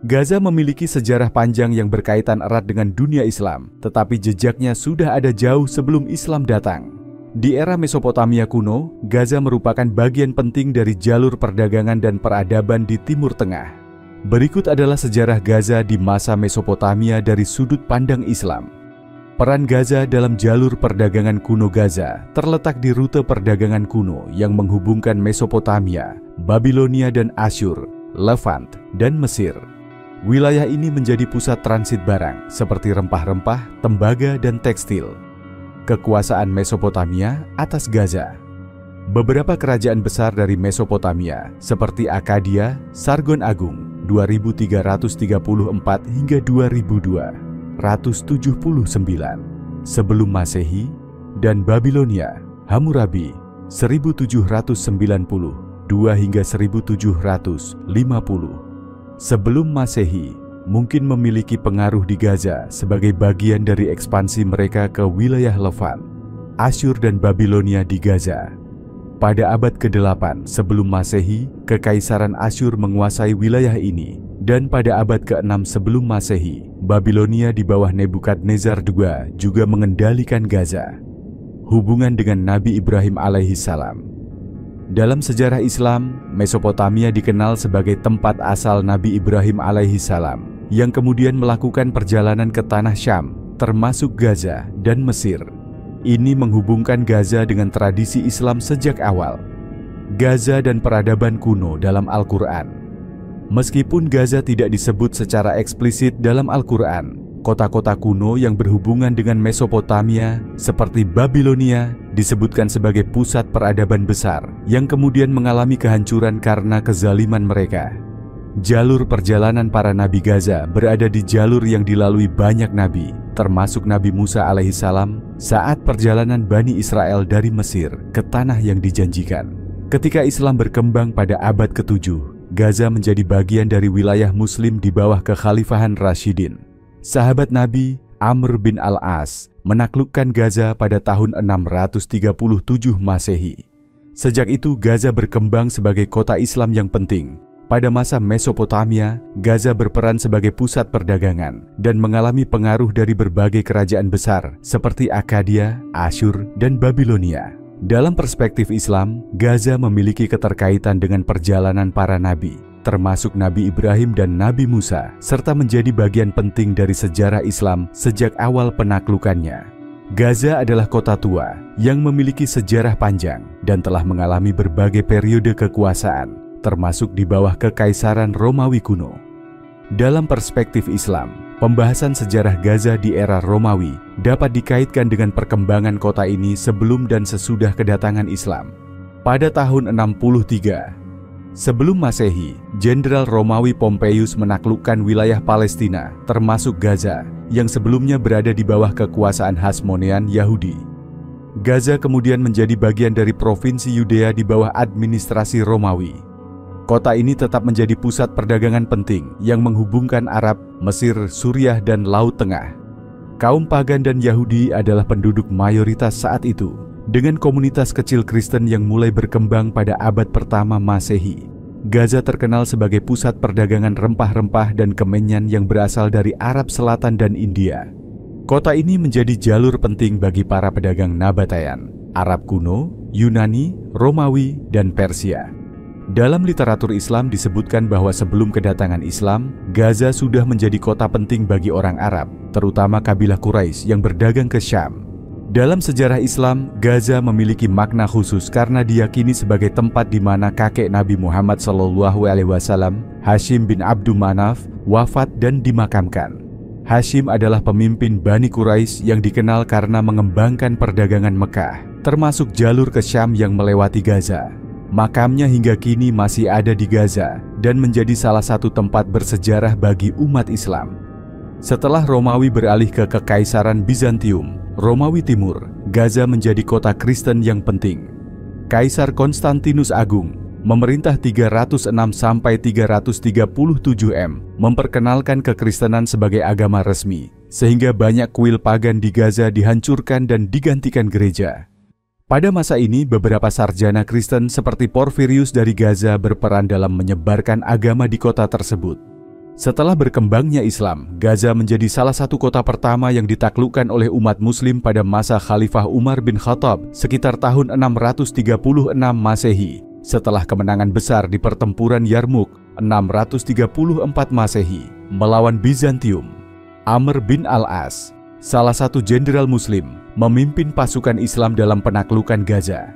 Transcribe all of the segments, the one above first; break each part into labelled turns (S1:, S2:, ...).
S1: Gaza memiliki sejarah panjang yang berkaitan erat dengan dunia Islam, tetapi jejaknya sudah ada jauh sebelum Islam datang. Di era Mesopotamia kuno, Gaza merupakan bagian penting dari jalur perdagangan dan peradaban di Timur Tengah. Berikut adalah sejarah Gaza di masa Mesopotamia dari sudut pandang Islam. Peran Gaza dalam jalur perdagangan kuno. Gaza terletak di rute perdagangan kuno yang menghubungkan Mesopotamia, Babilonia dan Asyur, Levant, dan Mesir. Wilayah ini menjadi pusat transit barang seperti rempah-rempah, tembaga, dan tekstil. Kekuasaan Mesopotamia atas Gaza. Beberapa kerajaan besar dari Mesopotamia seperti Akkadia, Sargon Agung 2334 hingga 2279 sebelum Masehi, dan Babilonia, Hammurabi 1792 hingga 1750 sebelum Masehi, mungkin memiliki pengaruh di Gaza sebagai bagian dari ekspansi mereka ke wilayah Levant, Asyur dan Babilonia di Gaza. Pada abad ke-8 sebelum Masehi, Kekaisaran Asyur menguasai wilayah ini, dan pada abad ke-6 sebelum Masehi, Babilonia di bawah Nebukadnezar II juga mengendalikan Gaza. Hubungan dengan Nabi Ibrahim alaihissalam. Dalam sejarah Islam, Mesopotamia dikenal sebagai tempat asal Nabi Ibrahim alaihissalam, yang kemudian melakukan perjalanan ke tanah Syam, termasuk Gaza dan Mesir. Ini menghubungkan Gaza dengan tradisi Islam sejak awal. Gaza dan peradaban kuno dalam Al-Quran. Meskipun Gaza tidak disebut secara eksplisit dalam Al-Quran, kota-kota kuno yang berhubungan dengan Mesopotamia, seperti Babilonia, disebutkan sebagai pusat peradaban besar yang kemudian mengalami kehancuran karena kezaliman mereka. Jalur perjalanan para nabi Gaza berada di jalur yang dilalui banyak nabi, termasuk Nabi Musa alaihissalam saat perjalanan Bani Israel dari Mesir ke tanah yang dijanjikan. Ketika Islam berkembang pada abad ke-7, Gaza menjadi bagian dari wilayah Muslim di bawah kekhalifahan Rashidin. Sahabat Nabi, Amr bin Al-As, menaklukkan Gaza pada tahun 637 Masehi. Sejak itu Gaza berkembang sebagai kota Islam yang penting. Pada masa Mesopotamia, Gaza berperan sebagai pusat perdagangan dan mengalami pengaruh dari berbagai kerajaan besar seperti Akkadia, Asyur, dan Babilonia. Dalam perspektif Islam, Gaza memiliki keterkaitan dengan perjalanan para nabi, termasuk Nabi Ibrahim dan Nabi Musa, serta menjadi bagian penting dari sejarah Islam sejak awal penaklukannya. Gaza adalah kota tua yang memiliki sejarah panjang dan telah mengalami berbagai periode kekuasaan, termasuk di bawah Kekaisaran Romawi kuno. Dalam perspektif Islam, pembahasan sejarah Gaza di era Romawi dapat dikaitkan dengan perkembangan kota ini sebelum dan sesudah kedatangan Islam. Pada tahun 63 sebelum Masehi, Jenderal Romawi Pompeius menaklukkan wilayah Palestina, termasuk Gaza, yang sebelumnya berada di bawah kekuasaan Hasmonean Yahudi. Gaza kemudian menjadi bagian dari provinsi Yudea di bawah administrasi Romawi. Kota ini tetap menjadi pusat perdagangan penting yang menghubungkan Arab, Mesir, Suriah, dan Laut Tengah. Kaum pagan dan Yahudi adalah penduduk mayoritas saat itu, dengan komunitas kecil Kristen yang mulai berkembang pada abad pertama Masehi. Gaza terkenal sebagai pusat perdagangan rempah-rempah dan kemenyan yang berasal dari Arab Selatan dan India. Kota ini menjadi jalur penting bagi para pedagang Nabataean, Arab kuno, Yunani, Romawi, dan Persia. Dalam literatur Islam disebutkan bahwa sebelum kedatangan Islam, Gaza sudah menjadi kota penting bagi orang Arab, terutama kabilah Quraisy yang berdagang ke Syam. Dalam sejarah Islam, Gaza memiliki makna khusus karena diyakini sebagai tempat di mana kakek Nabi Muhammad SAW, Hashim bin Abdul Manaf, wafat dan dimakamkan. Hashim adalah pemimpin Bani Quraisy yang dikenal karena mengembangkan perdagangan Mekah, termasuk jalur ke Syam yang melewati Gaza. Makamnya hingga kini masih ada di Gaza dan menjadi salah satu tempat bersejarah bagi umat Islam. Setelah Romawi beralih ke Kekaisaran Bizantium, Romawi Timur, Gaza menjadi kota Kristen yang penting. Kaisar Konstantinus Agung memerintah 306 sampai 337 M, memperkenalkan kekristenan sebagai agama resmi, sehingga banyak kuil pagan di Gaza dihancurkan dan digantikan gereja. Pada masa ini, beberapa sarjana Kristen seperti Porfirius dari Gaza berperan dalam menyebarkan agama di kota tersebut. Setelah berkembangnya Islam, Gaza menjadi salah satu kota pertama yang ditaklukkan oleh umat muslim pada masa Khalifah Umar bin Khattab sekitar tahun 636 Masehi. Setelah kemenangan besar di pertempuran Yarmuk 634 Masehi melawan Bizantium, Amr bin al-As, salah satu jenderal muslim, memimpin pasukan Islam dalam penaklukan Gaza.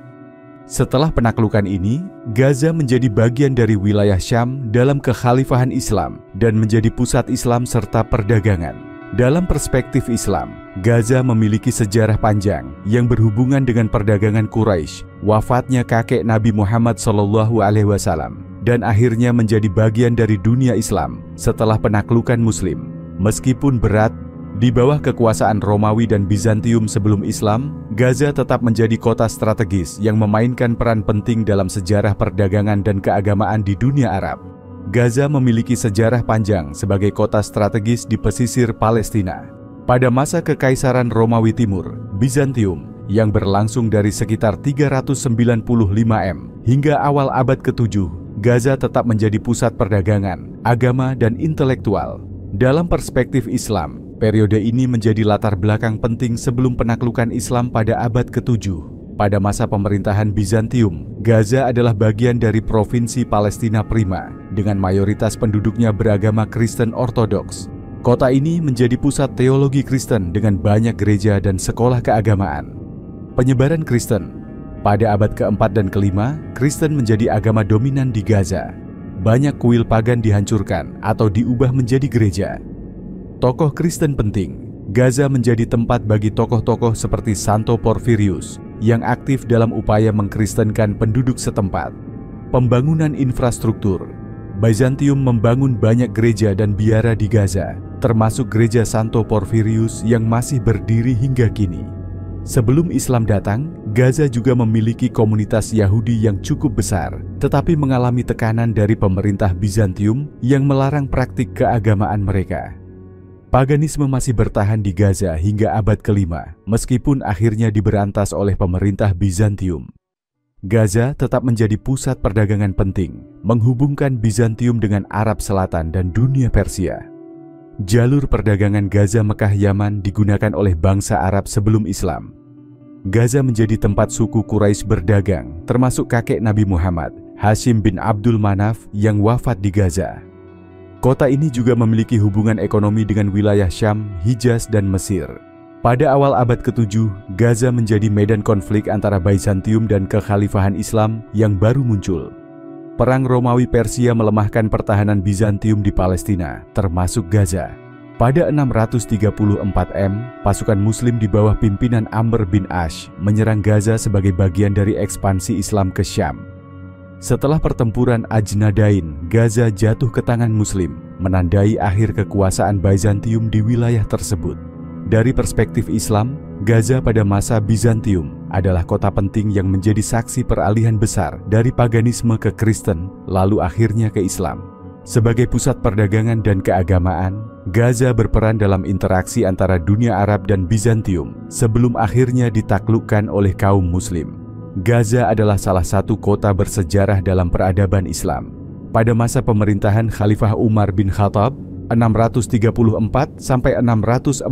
S1: Setelah penaklukan ini, Gaza menjadi bagian dari wilayah Syam dalam kekhalifahan Islam dan menjadi pusat Islam serta perdagangan. Dalam perspektif Islam, Gaza memiliki sejarah panjang yang berhubungan dengan perdagangan Quraisy, wafatnya kakek Nabi Muhammad SAW, dan akhirnya menjadi bagian dari dunia Islam setelah penaklukan Muslim. Meskipun berat, di bawah kekuasaan Romawi dan Bizantium sebelum Islam, Gaza tetap menjadi kota strategis yang memainkan peran penting dalam sejarah perdagangan dan keagamaan di dunia Arab. Gaza memiliki sejarah panjang sebagai kota strategis di pesisir Palestina. Pada masa Kekaisaran Romawi Timur, Bizantium, yang berlangsung dari sekitar 395 M hingga awal abad ke-7, Gaza tetap menjadi pusat perdagangan, agama, dan intelektual. Dalam perspektif Islam, periode ini menjadi latar belakang penting sebelum penaklukan Islam pada abad ke-7. Pada masa pemerintahan Bizantium, Gaza adalah bagian dari provinsi Palestina Prima, dengan mayoritas penduduknya beragama Kristen Ortodoks. Kota ini menjadi pusat teologi Kristen dengan banyak gereja dan sekolah keagamaan. Penyebaran Kristen. Pada abad ke-4 dan ke-5, Kristen menjadi agama dominan di Gaza. Banyak kuil pagan dihancurkan atau diubah menjadi gereja. Tokoh Kristen penting. Gaza menjadi tempat bagi tokoh-tokoh seperti Santo Porfirius yang aktif dalam upaya mengkristenkan penduduk setempat. Pembangunan infrastruktur. Bizantium membangun banyak gereja dan biara di Gaza, termasuk gereja Santo Porfirius yang masih berdiri hingga kini. Sebelum Islam datang, Gaza juga memiliki komunitas Yahudi yang cukup besar, tetapi mengalami tekanan dari pemerintah Bizantium yang melarang praktik keagamaan mereka. Paganisme masih bertahan di Gaza hingga abad ke-5, meskipun akhirnya diberantas oleh pemerintah Bizantium. Gaza tetap menjadi pusat perdagangan penting, menghubungkan Bizantium dengan Arab Selatan dan dunia Persia. Jalur perdagangan Gaza Mekah Yaman digunakan oleh bangsa Arab sebelum Islam. Gaza menjadi tempat suku Quraisy berdagang, termasuk kakek Nabi Muhammad, Hashim bin Abdul Manaf yang wafat di Gaza. Kota ini juga memiliki hubungan ekonomi dengan wilayah Syam, Hijaz, dan Mesir. Pada awal abad ke-7, Gaza menjadi medan konflik antara Bizantium dan kekhalifahan Islam yang baru muncul. Perang Romawi Persia melemahkan pertahanan Bizantium di Palestina, termasuk Gaza. Pada 634 M, pasukan Muslim di bawah pimpinan Amr bin Ash menyerang Gaza sebagai bagian dari ekspansi Islam ke Syam. Setelah pertempuran Ajnadain, Gaza jatuh ke tangan Muslim, menandai akhir kekuasaan Bizantium di wilayah tersebut. Dari perspektif Islam, Gaza pada masa Bizantium adalah kota penting yang menjadi saksi peralihan besar dari paganisme ke Kristen, lalu akhirnya ke Islam. Sebagai pusat perdagangan dan keagamaan, Gaza berperan dalam interaksi antara dunia Arab dan Bizantium sebelum akhirnya ditaklukkan oleh kaum Muslim. Gaza adalah salah satu kota bersejarah dalam peradaban Islam. Pada masa pemerintahan Khalifah Umar bin Khattab 634–644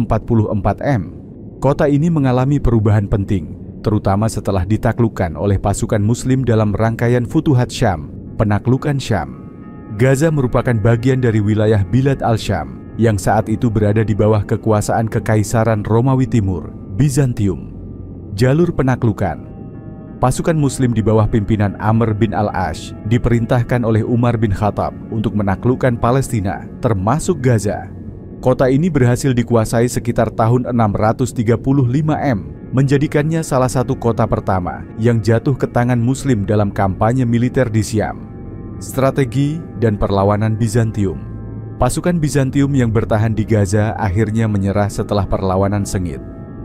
S1: M, kota ini mengalami perubahan penting, terutama setelah ditaklukkan oleh pasukan Muslim dalam rangkaian Futuhat Syam, penaklukan Syam. Gaza merupakan bagian dari wilayah Bilad al-Syam yang saat itu berada di bawah kekuasaan Kekaisaran Romawi Timur, Bizantium. Jalur penaklukan. Pasukan Muslim di bawah pimpinan Amr bin al-Ash diperintahkan oleh Umar bin Khattab untuk menaklukkan Palestina, termasuk Gaza. Kota ini berhasil dikuasai sekitar tahun 635 M, menjadikannya salah satu kota pertama yang jatuh ke tangan Muslim dalam kampanye militer di Syam. Strategi dan perlawanan Bizantium. Pasukan Bizantium yang bertahan di Gaza akhirnya menyerah setelah perlawanan sengit.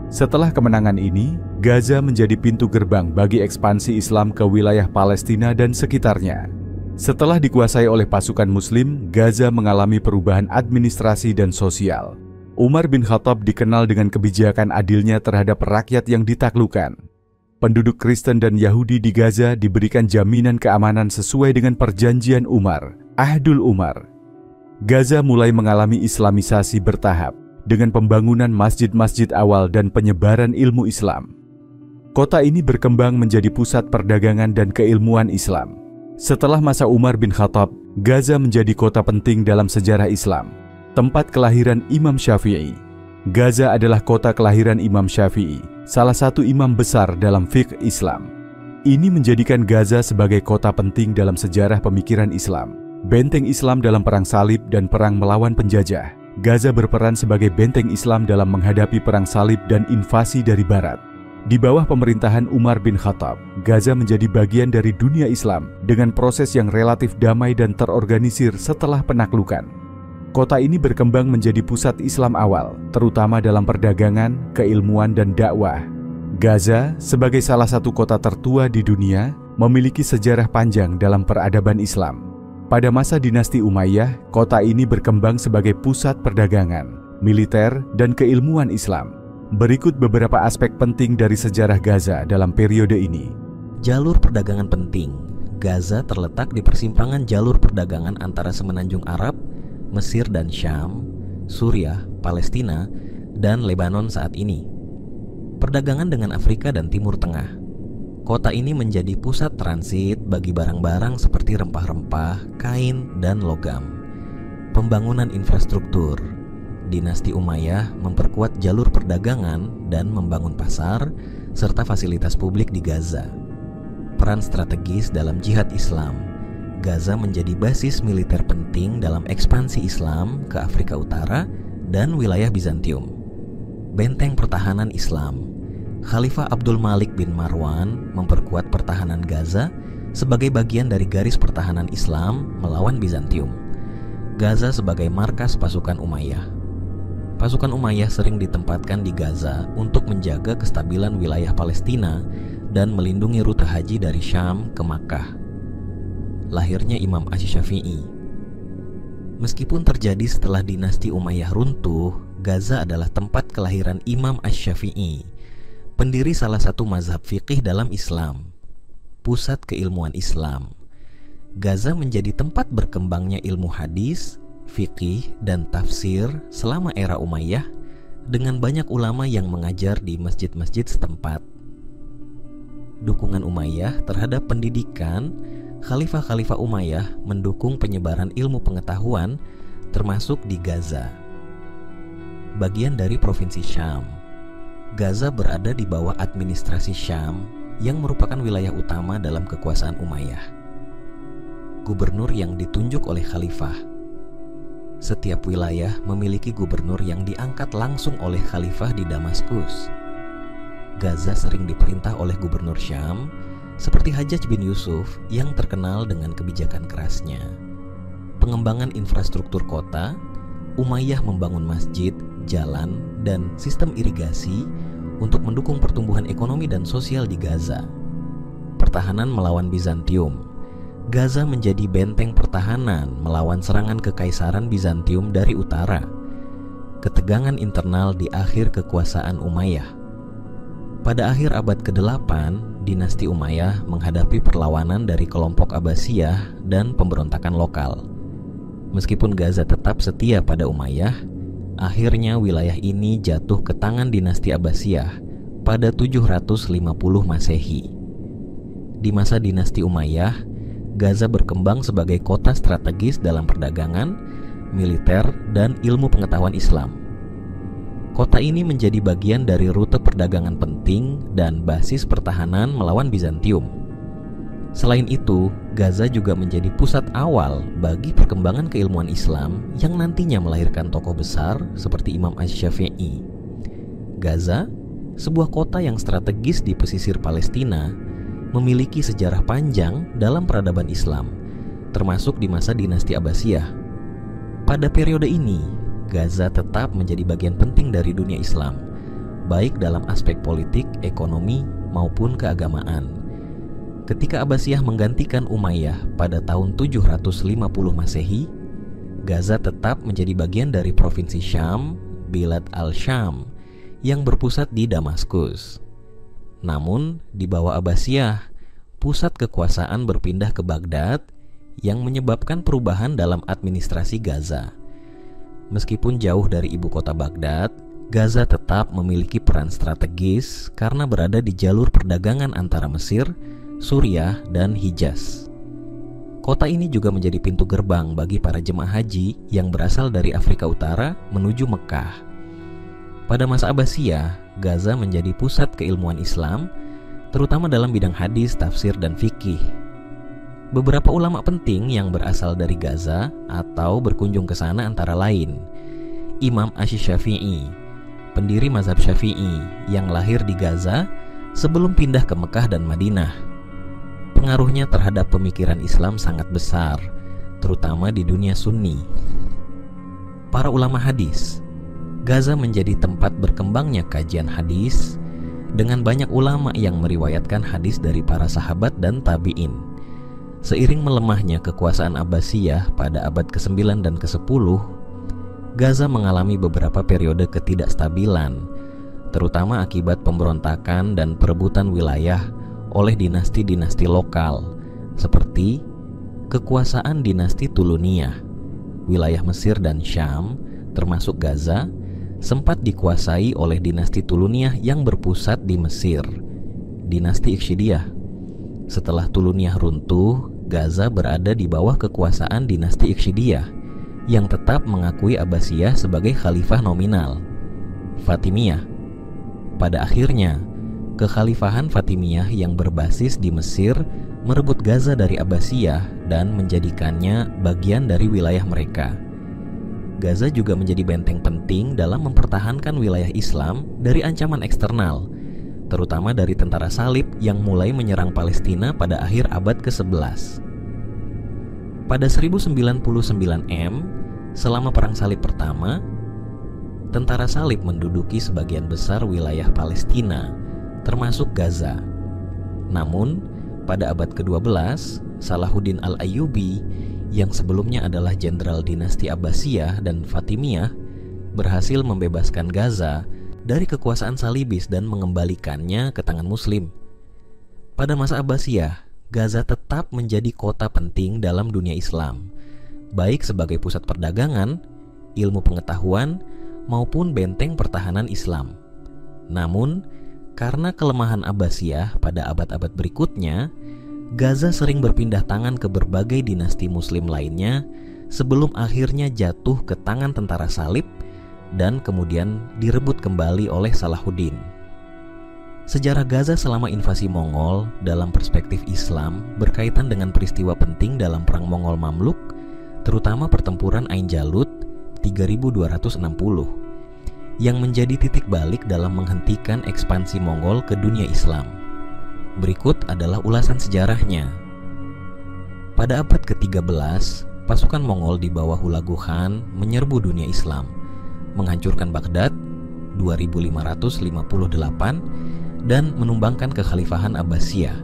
S1: Setelah kemenangan ini, Gaza menjadi pintu gerbang bagi ekspansi Islam ke wilayah Palestina dan sekitarnya. Setelah dikuasai oleh pasukan Muslim, Gaza mengalami perubahan administrasi dan sosial. Umar bin Khattab dikenal dengan kebijakan adilnya terhadap rakyat yang ditaklukkan. Penduduk Kristen dan Yahudi di Gaza diberikan jaminan keamanan sesuai dengan perjanjian Umar, Ahdul Umar. Gaza mulai mengalami Islamisasi bertahap dengan pembangunan masjid-masjid awal dan penyebaran ilmu Islam. Kota ini berkembang menjadi pusat perdagangan dan keilmuan Islam. Setelah masa Umar bin Khattab, Gaza menjadi kota penting dalam sejarah Islam, tempat kelahiran Imam Syafi'i. Gaza adalah kota kelahiran Imam Syafi'i, salah satu imam besar dalam fiqh Islam. Ini menjadikan Gaza sebagai kota penting dalam sejarah pemikiran Islam. Benteng Islam dalam perang salib dan perang melawan penjajah. Gaza berperan sebagai benteng Islam dalam menghadapi perang salib dan invasi dari barat. Di bawah pemerintahan Umar bin Khattab, Gaza menjadi bagian dari dunia Islam dengan proses yang relatif damai dan terorganisir setelah penaklukan. Kota ini berkembang menjadi pusat Islam awal, terutama dalam perdagangan, keilmuan, dan dakwah. Gaza, sebagai salah satu kota tertua di dunia, memiliki sejarah panjang dalam peradaban Islam. Pada masa dinasti Umayyah, kota ini berkembang sebagai pusat perdagangan, militer, dan keilmuan Islam. Berikut beberapa aspek penting dari sejarah Gaza dalam periode ini.
S2: Jalur perdagangan penting. Gaza terletak di persimpangan jalur perdagangan antara semenanjung Arab, Mesir dan Syam, Suriah, Palestina, dan Lebanon saat ini. Perdagangan dengan Afrika dan Timur Tengah. Kota ini menjadi pusat transit bagi barang-barang seperti rempah-rempah, kain, dan logam. Pembangunan infrastruktur. Dinasti Umayyah memperkuat jalur perdagangan dan membangun pasar serta fasilitas publik di Gaza. Peran strategis dalam jihad Islam. Gaza menjadi basis militer penting dalam ekspansi Islam ke Afrika Utara dan wilayah Bizantium. Benteng pertahanan Islam. Khalifah Abdul Malik bin Marwan memperkuat pertahanan Gaza sebagai bagian dari garis pertahanan Islam melawan Bizantium. Gaza sebagai markas pasukan Umayyah. Pasukan Umayyah sering ditempatkan di Gaza untuk menjaga kestabilan wilayah Palestina dan melindungi rute haji dari Syam ke Makkah. Lahirnya Imam Asy-Syafi'i. Meskipun terjadi setelah dinasti Umayyah runtuh, Gaza adalah tempat kelahiran Imam Asy-Syafi'i, pendiri salah satu mazhab fiqih dalam Islam, pusat keilmuan Islam. Gaza menjadi tempat berkembangnya ilmu hadis, fikih, dan tafsir selama era Umayyah dengan banyak ulama yang mengajar di masjid-masjid setempat. Dukungan Umayyah terhadap pendidikan. Khalifah-khalifah Umayyah mendukung penyebaran ilmu pengetahuan termasuk di Gaza. Bagian dari provinsi Syam. Gaza berada di bawah administrasi Syam yang merupakan wilayah utama dalam kekuasaan Umayyah. Gubernur yang ditunjuk oleh khalifah. Setiap wilayah memiliki gubernur yang diangkat langsung oleh khalifah di Damaskus. Gaza sering diperintah oleh gubernur Syam seperti Hajjaj bin Yusuf yang terkenal dengan kebijakan kerasnya. Pengembangan infrastruktur kota. Umayyah membangun masjid, jalan, dan sistem irigasi untuk mendukung pertumbuhan ekonomi dan sosial di Gaza. Pertahanan melawan Bizantium. Gaza menjadi benteng pertahanan melawan serangan kekaisaran Bizantium dari utara. Ketegangan internal di akhir kekuasaan Umayyah. Pada akhir abad ke-8, dinasti Umayyah menghadapi perlawanan dari kelompok Abbasiyah dan pemberontakan lokal. Meskipun Gaza tetap setia pada Umayyah, akhirnya wilayah ini jatuh ke tangan dinasti Abbasiyah pada 750 Masehi. Di masa dinasti Umayyah, Gaza berkembang sebagai kota strategis dalam perdagangan, militer, dan ilmu pengetahuan Islam. Kota ini menjadi bagian dari rute perdagangan penting dan basis pertahanan melawan Bizantium. Selain itu, Gaza juga menjadi pusat awal bagi perkembangan keilmuan Islam yang nantinya melahirkan tokoh besar seperti Imam Asy-Syafi'i. Gaza, sebuah kota yang strategis di pesisir Palestina, memiliki sejarah panjang dalam peradaban Islam, termasuk di masa dinasti Abbasiyah. Pada periode ini, Gaza tetap menjadi bagian penting dari dunia Islam, baik dalam aspek politik, ekonomi, maupun keagamaan. Ketika Abbasiyah menggantikan Umayyah pada tahun 750 Masehi, Gaza tetap menjadi bagian dari provinsi Syam, Bilad al-Syam, yang berpusat di Damaskus. Namun, di bawah Abbasiyah, pusat kekuasaan berpindah ke Baghdad yang menyebabkan perubahan dalam administrasi Gaza. Meskipun jauh dari ibu kota Baghdad, Gaza tetap memiliki peran strategis karena berada di jalur perdagangan antara Mesir, Suriah, dan Hijaz. Kota ini juga menjadi pintu gerbang bagi para jemaah haji yang berasal dari Afrika Utara menuju Mekah. Pada masa Abbasiyah, Gaza menjadi pusat keilmuan Islam, terutama dalam bidang hadis, tafsir, dan fikih. Beberapa ulama penting yang berasal dari Gaza atau berkunjung ke sana antara lain Imam Asy-Syafi'i, pendiri mazhab Syafi'i yang lahir di Gaza sebelum pindah ke Mekah dan Madinah. Pengaruhnya terhadap pemikiran Islam sangat besar, terutama di dunia Sunni. Para ulama hadis, Gaza menjadi tempat berkembangnya kajian hadis dengan banyak ulama yang meriwayatkan hadis dari para sahabat dan tabi'in. Seiring melemahnya kekuasaan Abbasiyah pada abad ke-9 dan ke-10, Gaza mengalami beberapa periode ketidakstabilan, terutama akibat pemberontakan dan perebutan wilayah oleh dinasti-dinasti lokal, seperti kekuasaan dinasti Tuluniyah. Wilayah Mesir dan Syam, termasuk Gaza, sempat dikuasai oleh dinasti Tuluniyah yang berpusat di Mesir, dinasti Ikhshidiyah. Setelah Tuluniyah runtuh, Gaza berada di bawah kekuasaan dinasti Ikhshidiyah yang tetap mengakui Abbasiyah sebagai khalifah nominal, Fatimiyah. Pada akhirnya, kekhalifahan Fatimiyah yang berbasis di Mesir merebut Gaza dari Abbasiyah dan menjadikannya bagian dari wilayah mereka. Gaza juga menjadi benteng penting dalam mempertahankan wilayah Islam dari ancaman eksternal, terutama dari tentara salib yang mulai menyerang Palestina pada akhir abad ke-11. Pada 1099 M, selama Perang Salib pertama, tentara salib menduduki sebagian besar wilayah Palestina, termasuk Gaza. Namun, pada abad ke-12, Salahuddin Al-Ayyubi yang sebelumnya adalah jenderal dinasti Abbasiyah dan Fatimiyah berhasil membebaskan Gaza dari kekuasaan salibis dan mengembalikannya ke tangan Muslim. Pada masa Abbasiyah, Gaza tetap menjadi kota penting dalam dunia Islam, baik sebagai pusat perdagangan, ilmu pengetahuan, maupun benteng pertahanan Islam. Namun, karena kelemahan Abbasiyah pada abad-abad berikutnya, Gaza sering berpindah tangan ke berbagai dinasti Muslim lainnya sebelum akhirnya jatuh ke tangan tentara salib dan kemudian direbut kembali oleh Salahuddin. Sejarah Gaza selama invasi Mongol dalam perspektif Islam berkaitan dengan peristiwa penting dalam Perang Mongol Mamluk, terutama pertempuran Ain Jalut 3260, yang menjadi titik balik dalam menghentikan ekspansi Mongol ke dunia Islam. Berikut adalah ulasan sejarahnya. Pada abad ke-13, pasukan Mongol di bawah Hulagu Khan menyerbu dunia Islam, menghancurkan Baghdad 2558 dan menumbangkan kekhalifahan Abbasiyah.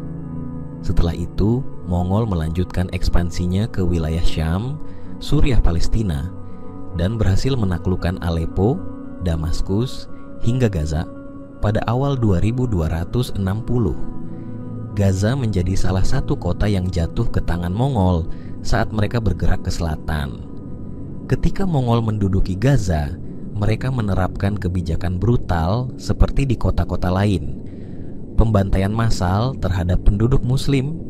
S2: Setelah itu, Mongol melanjutkan ekspansinya ke wilayah Syam, Suriah, Palestina, dan berhasil menaklukkan Aleppo, Damaskus, hingga Gaza pada awal 2260. Gaza menjadi salah satu kota yang jatuh ke tangan Mongol saat mereka bergerak ke selatan. Ketika Mongol menduduki Gaza, mereka menerapkan kebijakan brutal seperti di kota-kota lain. Pembantaian massal terhadap penduduk Muslim,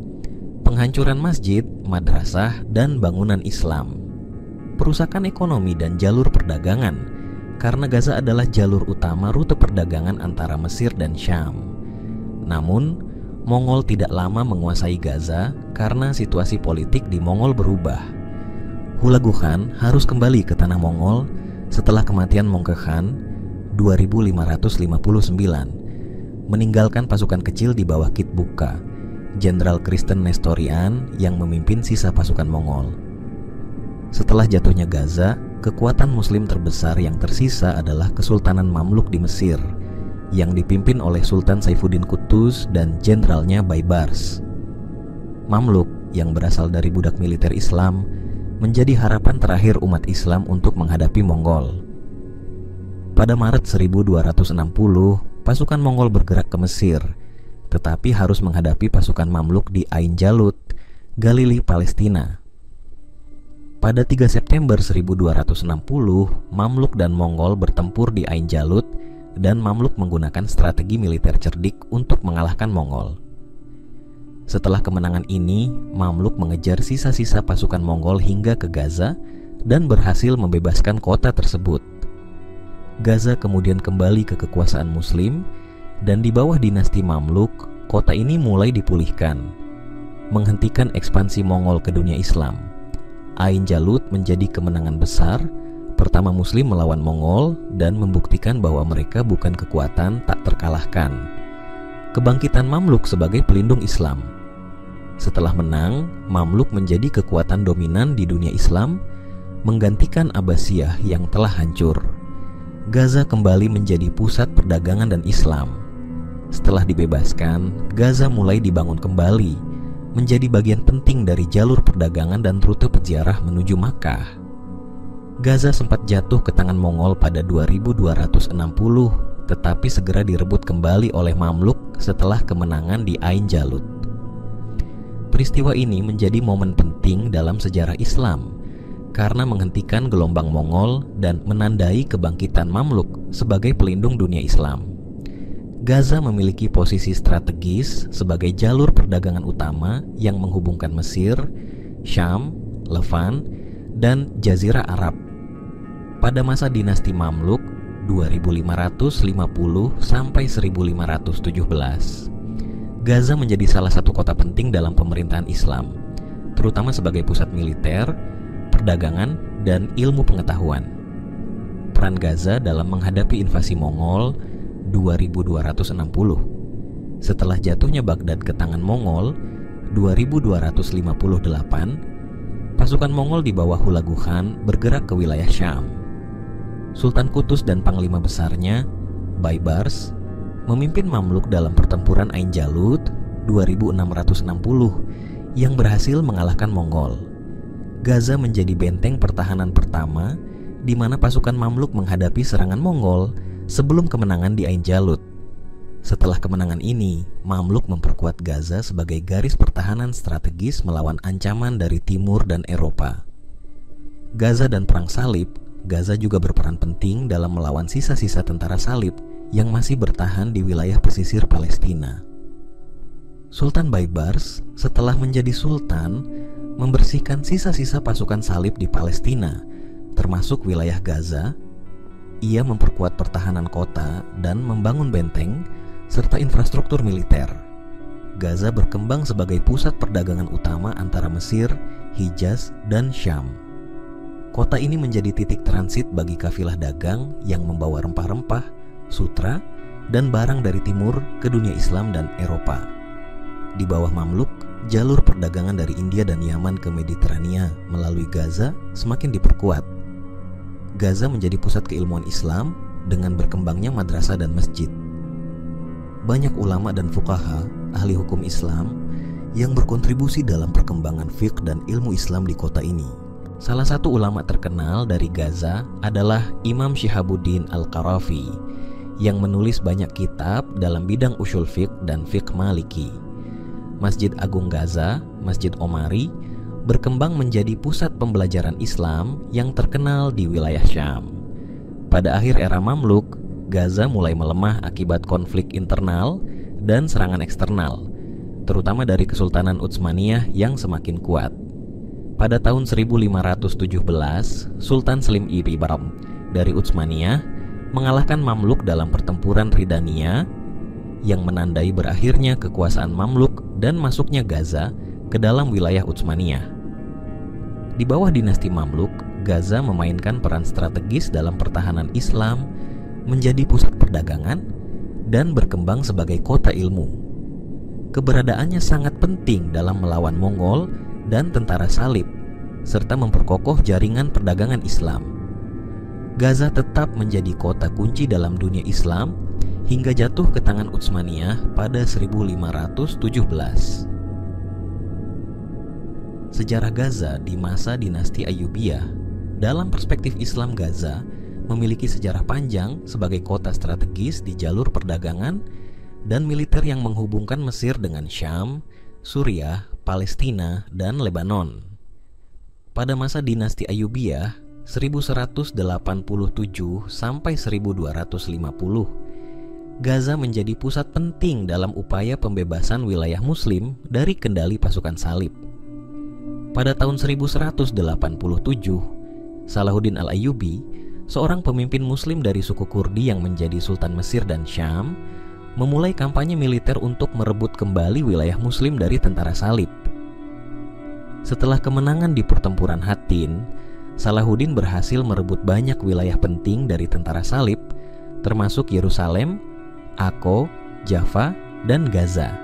S2: penghancuran masjid, madrasah, dan bangunan Islam, perusakan ekonomi dan jalur perdagangan, karena Gaza adalah jalur utama rute perdagangan antara Mesir dan Syam. Namun, Mongol tidak lama menguasai Gaza karena situasi politik di Mongol berubah. Hulagu Khan harus kembali ke tanah Mongol setelah kematian Mongke Khan 2559, meninggalkan pasukan kecil di bawah Kitbuka, Jenderal Kristen Nestorian yang memimpin sisa pasukan Mongol. Setelah jatuhnya Gaza, kekuatan Muslim terbesar yang tersisa adalah Kesultanan Mamluk di Mesir, yang dipimpin oleh Sultan Saifuddin Qutuz dan jenderalnya Baybars. Mamluk yang berasal dari budak militer Islam menjadi harapan terakhir umat Islam untuk menghadapi Mongol. Pada Maret 1260, pasukan Mongol bergerak ke Mesir, tetapi harus menghadapi pasukan Mamluk di Ain Jalut, Galili, Palestina. Pada 3 September 1260, Mamluk dan Mongol bertempur di Ain Jalut dan Mamluk menggunakan strategi militer cerdik untuk mengalahkan Mongol. Setelah kemenangan ini, Mamluk mengejar sisa-sisa pasukan Mongol hingga ke Gaza dan berhasil membebaskan kota tersebut. Gaza kemudian kembali ke kekuasaan Muslim, dan di bawah dinasti Mamluk, kota ini mulai dipulihkan, menghentikan ekspansi Mongol ke dunia Islam. Ain Jalut menjadi kemenangan besar, pertama Muslim melawan Mongol dan membuktikan bahwa mereka bukan kekuatan tak terkalahkan. Kebangkitan Mamluk sebagai pelindung Islam. Setelah menang, Mamluk menjadi kekuatan dominan di dunia Islam, menggantikan Abbasiyah yang telah hancur. Gaza kembali menjadi pusat perdagangan dan Islam. Setelah dibebaskan, Gaza mulai dibangun kembali, menjadi bagian penting dari jalur perdagangan dan rute peziarah menuju Makkah. Gaza sempat jatuh ke tangan Mongol pada 2260, tetapi segera direbut kembali oleh Mamluk setelah kemenangan di Ain Jalut. Peristiwa ini menjadi momen penting dalam sejarah Islam karena menghentikan gelombang Mongol dan menandai kebangkitan Mamluk sebagai pelindung dunia Islam. Gaza memiliki posisi strategis sebagai jalur perdagangan utama yang menghubungkan Mesir, Syam, Levant, dan Jazirah Arab. Pada masa dinasti Mamluk 2550 sampai 1517, Gaza menjadi salah satu kota penting dalam pemerintahan Islam, terutama sebagai pusat militer, perdagangan, dan ilmu pengetahuan. Peran Gaza dalam menghadapi invasi Mongol 2260. Setelah jatuhnya Baghdad ke tangan Mongol 2258, pasukan Mongol di bawah Hulagu Khan bergerak ke wilayah Syam. Sultan Qutus dan panglima besarnya, Baybars, memimpin Mamluk dalam pertempuran Ain Jalut 2660 yang berhasil mengalahkan Mongol. Gaza menjadi benteng pertahanan pertama di mana pasukan Mamluk menghadapi serangan Mongol sebelum kemenangan di Ain Jalut. Setelah kemenangan ini, Mamluk memperkuat Gaza sebagai garis pertahanan strategis melawan ancaman dari timur dan Eropa. Gaza dan Perang Salib, Gaza juga berperan penting dalam melawan sisa-sisa tentara salib yang masih bertahan di wilayah pesisir Palestina. Sultan Baybars setelah menjadi sultan membersihkan sisa-sisa pasukan salib di Palestina, termasuk wilayah Gaza. Ia memperkuat pertahanan kota dan membangun benteng serta infrastruktur militer. Gaza berkembang sebagai pusat perdagangan utama antara Mesir, Hijaz, dan Syam. Kota ini menjadi titik transit bagi kafilah dagang yang membawa rempah-rempah, sutra, dan barang dari timur ke dunia Islam dan Eropa. Di bawah Mamluk, jalur perdagangan dari India dan Yaman ke Mediterania melalui Gaza semakin diperkuat. Gaza menjadi pusat keilmuan Islam dengan berkembangnya madrasah dan masjid. Banyak ulama dan fuqaha, ahli hukum Islam, yang berkontribusi dalam perkembangan fiqh dan ilmu Islam di kota ini. Salah satu ulama terkenal dari Gaza adalah Imam Syihabuddin Al-Qarafi, yang menulis banyak kitab dalam bidang ushul fiqh dan fiqh maliki. Masjid Agung Gaza, Masjid Omari, berkembang menjadi pusat pembelajaran Islam yang terkenal di wilayah Syam. Pada akhir era Mamluk, Gaza mulai melemah akibat konflik internal dan serangan eksternal, terutama dari Kesultanan Utsmaniyah yang semakin kuat. Pada tahun 1517, Sultan Selim ibn Baram dari Utsmaniyah mengalahkan Mamluk dalam pertempuran Ridania yang menandai berakhirnya kekuasaan Mamluk dan masuknya Gaza ke dalam wilayah Utsmaniyah. Di bawah dinasti Mamluk, Gaza memainkan peran strategis dalam pertahanan Islam, menjadi pusat perdagangan, dan berkembang sebagai kota ilmu. Keberadaannya sangat penting dalam melawan Mongol dan tentara salib, serta memperkokoh jaringan perdagangan Islam. Gaza tetap menjadi kota kunci dalam dunia Islam hingga jatuh ke tangan Utsmaniyah pada 1517. Sejarah Gaza di masa dinasti Ayyubiyah. Dalam perspektif Islam, Gaza memiliki sejarah panjang sebagai kota strategis di jalur perdagangan dan militer yang menghubungkan Mesir dengan Syam, Suriah, Palestina, dan Lebanon. Pada masa dinasti Ayyubiyah 1187 sampai 1250, Gaza menjadi pusat penting dalam upaya pembebasan wilayah Muslim dari kendali pasukan salib. Pada tahun 1187, Salahuddin al-Ayyubi, seorang pemimpin Muslim dari suku Kurdi yang menjadi Sultan Mesir dan Syam, memulai kampanye militer untuk merebut kembali wilayah Muslim dari tentara salib. Setelah kemenangan di pertempuran Hattin, Salahuddin berhasil merebut banyak wilayah penting dari tentara salib, termasuk Yerusalem, Akko, Jaffa, dan Gaza.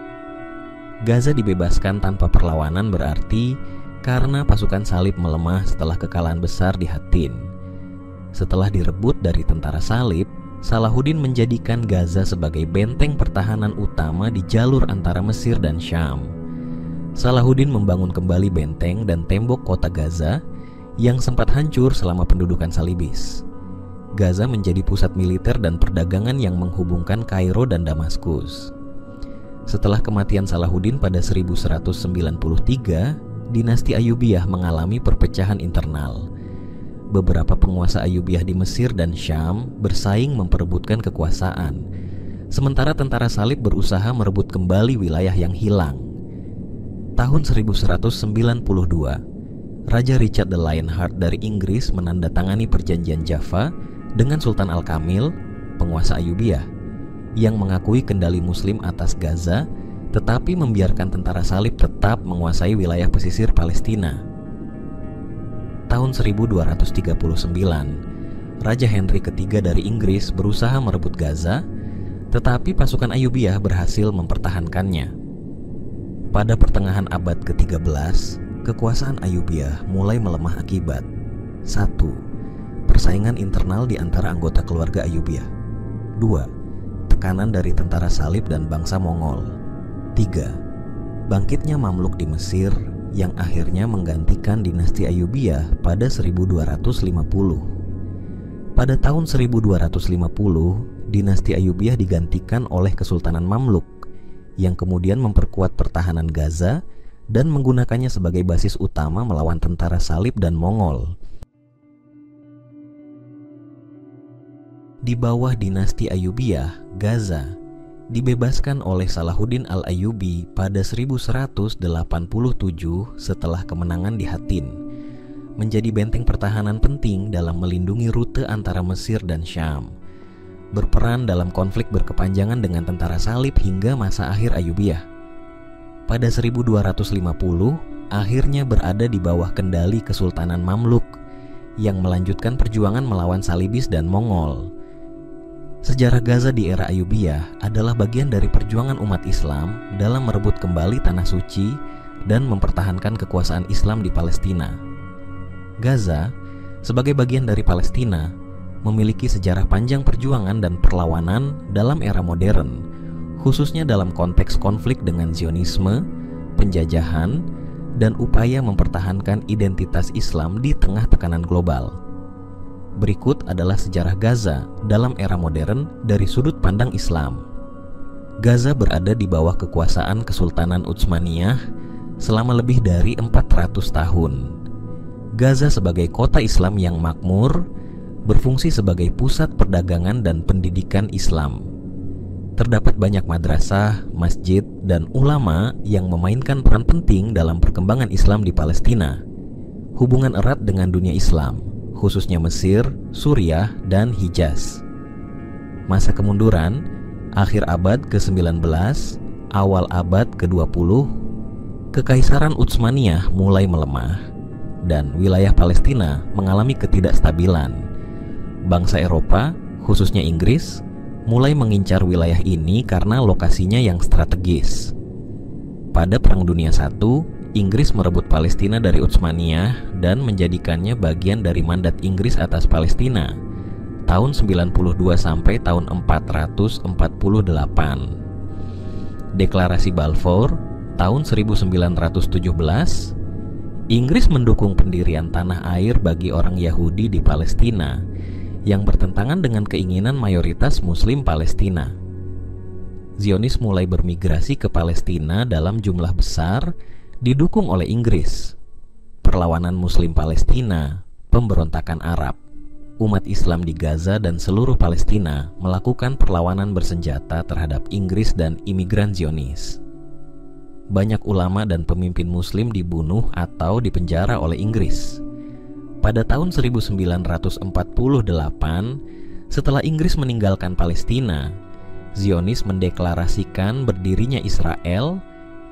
S2: Gaza dibebaskan tanpa perlawanan berarti karena pasukan salib melemah setelah kekalahan besar di Hattin. Setelah direbut dari tentara salib, Salahuddin menjadikan Gaza sebagai benteng pertahanan utama di jalur antara Mesir dan Syam. Salahuddin membangun kembali benteng dan tembok kota Gaza yang sempat hancur selama pendudukan salibis. Gaza menjadi pusat militer dan perdagangan yang menghubungkan Kairo dan Damaskus. Setelah kematian Salahuddin pada 1193, dinasti Ayyubiyah mengalami perpecahan internal. Beberapa penguasa Ayyubiyah di Mesir dan Syam bersaing memperebutkan kekuasaan, sementara tentara salib berusaha merebut kembali wilayah yang hilang. Tahun 1192, Raja Richard the Lionheart dari Inggris menandatangani perjanjian Jaffa dengan Sultan Al-Kamil, penguasa Ayyubiyah, yang mengakui kendali Muslim atas Gaza, tetapi membiarkan tentara salib tetap menguasai wilayah pesisir Palestina. Tahun 1239, Raja Henry III dari Inggris berusaha merebut Gaza, tetapi pasukan Ayyubiyah berhasil mempertahankannya. Pada pertengahan abad ke-13, kekuasaan Ayyubiyah mulai melemah akibat 1. Persaingan internal di antara anggota keluarga Ayyubiyah. 2. Tekanan dari tentara salib dan bangsa Mongol. 3. Bangkitnya Mamluk di Mesir yang akhirnya menggantikan dinasti Ayyubiyah pada 1250. Pada tahun 1250, dinasti Ayyubiyah digantikan oleh Kesultanan Mamluk yang kemudian memperkuat pertahanan Gaza dan menggunakannya sebagai basis utama melawan tentara salib dan Mongol. Di bawah dinasti Ayyubiyah, Gaza dibebaskan oleh Salahuddin al-Ayyubi pada 1187 setelah kemenangan di Hattin, menjadi benteng pertahanan penting dalam melindungi rute antara Mesir dan Syam, berperan dalam konflik berkepanjangan dengan tentara salib hingga masa akhir Ayyubiyah. Pada 1250, akhirnya berada di bawah kendali Kesultanan Mamluk yang melanjutkan perjuangan melawan salibis dan Mongol. Sejarah Gaza di era Ayyubiyah adalah bagian dari perjuangan umat Islam dalam merebut kembali tanah suci dan mempertahankan kekuasaan Islam di Palestina. Gaza, sebagai bagian dari Palestina, memiliki sejarah panjang perjuangan dan perlawanan dalam era modern, khususnya dalam konteks konflik dengan Zionisme, penjajahan, dan upaya mempertahankan identitas Islam di tengah tekanan global. Berikut adalah sejarah Gaza dalam era modern dari sudut pandang Islam. Gaza berada di bawah kekuasaan Kesultanan Utsmaniyah selama lebih dari 400 tahun. Gaza sebagai kota Islam yang makmur, berfungsi sebagai pusat perdagangan dan pendidikan Islam. Terdapat banyak madrasah, masjid, dan ulama yang memainkan peran penting dalam perkembangan Islam di Palestina. Hubungan erat dengan dunia Islam, khususnya Mesir, Suriah, dan Hijaz. Masa kemunduran, akhir abad ke-19, awal abad ke-20, Kekaisaran Utsmaniyah mulai melemah, dan wilayah Palestina mengalami ketidakstabilan. Bangsa Eropa, khususnya Inggris, mulai mengincar wilayah ini karena lokasinya yang strategis. Pada Perang Dunia I, Inggris merebut Palestina dari Utsmaniyah dan menjadikannya bagian dari mandat Inggris atas Palestina tahun 92 sampai tahun 448. Deklarasi Balfour tahun 1917, Inggris mendukung pendirian tanah air bagi orang Yahudi di Palestina yang bertentangan dengan keinginan mayoritas Muslim Palestina. Zionis mulai bermigrasi ke Palestina dalam jumlah besar, didukung oleh Inggris. perlawanan Muslim Palestina, pemberontakan Arab. Umat Islam di Gaza dan seluruh Palestina melakukan perlawanan bersenjata terhadap Inggris dan imigran Zionis. Banyak ulama dan pemimpin Muslim dibunuh atau dipenjara oleh Inggris. Pada tahun 1948, setelah Inggris meninggalkan Palestina, Zionis mendeklarasikan berdirinya Israel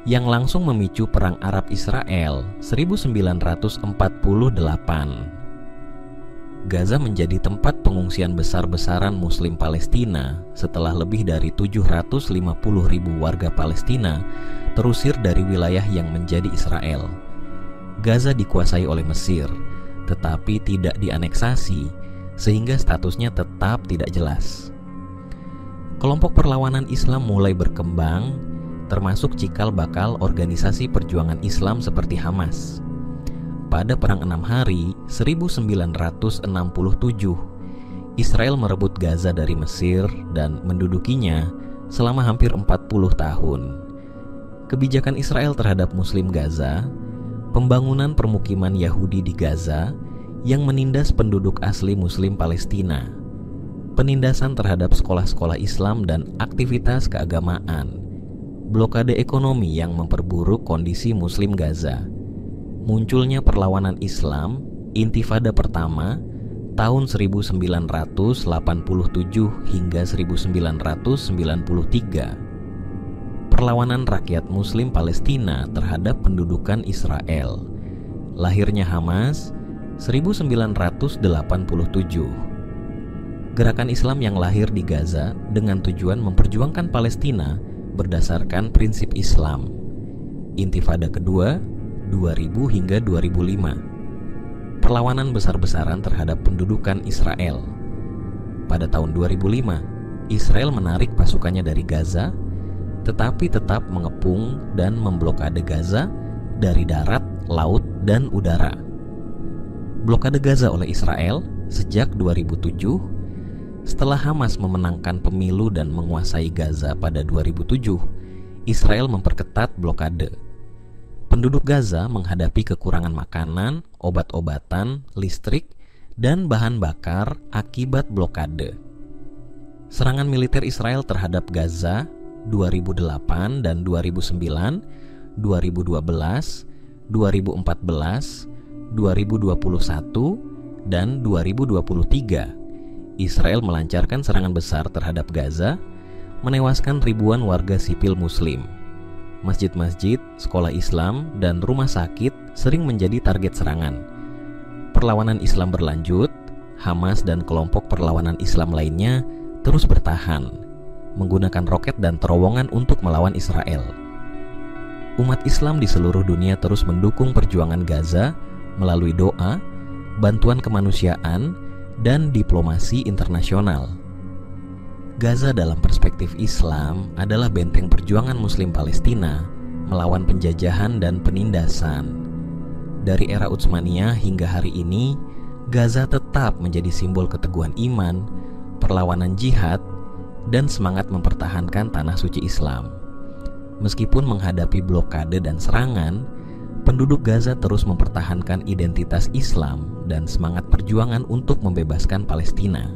S2: yang langsung memicu Perang Arab-Israel 1948. Gaza menjadi tempat pengungsian besar-besaran Muslim Palestina setelah lebih dari 750.000 warga Palestina terusir dari wilayah yang menjadi Israel. Gaza dikuasai oleh Mesir, tetapi tidak dianeksasi, sehingga statusnya tetap tidak jelas. Kelompok perlawanan Islam mulai berkembang, termasuk cikal bakal organisasi perjuangan Islam seperti Hamas. Pada Perang 6 Hari 1967, Israel merebut Gaza dari Mesir dan mendudukinya selama hampir 40 tahun. Kebijakan Israel terhadap Muslim Gaza, pembangunan permukiman Yahudi di Gaza yang menindas penduduk asli Muslim Palestina, penindasan terhadap sekolah-sekolah Islam dan aktivitas keagamaan, blokade ekonomi yang memperburuk kondisi Muslim Gaza, munculnya perlawanan Islam, Intifada pertama, tahun 1987 hingga 1993. Perlawanan rakyat Muslim Palestina terhadap pendudukan Israel. Lahirnya Hamas, 1987. Gerakan Islam yang lahir di Gaza dengan tujuan memperjuangkan Palestina berdasarkan prinsip Islam. Intifada kedua, 2000 hingga 2005. Perlawanan besar-besaran terhadap pendudukan Israel. Pada tahun 2005, Israel menarik pasukannya dari Gaza, tetapi tetap mengepung dan memblokade Gaza dari darat, laut, dan udara. Blokade Gaza oleh Israel sejak 2007, setelah Hamas memenangkan pemilu dan menguasai Gaza pada 2007, Israel memperketat blokade. Penduduk Gaza menghadapi kekurangan makanan, obat-obatan, listrik, dan bahan bakar akibat blokade. Serangan militer Israel terhadap Gaza 2008 dan 2009, 2012, 2014, 2021, dan 2023, Israel melancarkan serangan besar terhadap Gaza, menewaskan ribuan warga sipil Muslim. Masjid-masjid, sekolah Islam, dan rumah sakit sering menjadi target serangan. Perlawanan Islam berlanjut, Hamas dan kelompok perlawanan Islam lainnya terus bertahan, menggunakan roket dan terowongan untuk melawan Israel. Umat Islam di seluruh dunia terus mendukung perjuangan Gaza melalui doa, bantuan kemanusiaan, dan diplomasi internasional. Gaza dalam perspektif Islam adalah benteng perjuangan Muslim Palestina melawan penjajahan dan penindasan. Dari era Utsmaniyah hingga hari ini, Gaza tetap menjadi simbol keteguhan iman, perlawanan jihad, dan semangat mempertahankan tanah suci Islam. Meskipun menghadapi blokade dan serangan, penduduk Gaza terus mempertahankan identitas Islam dan semangat perjuangan untuk membebaskan Palestina.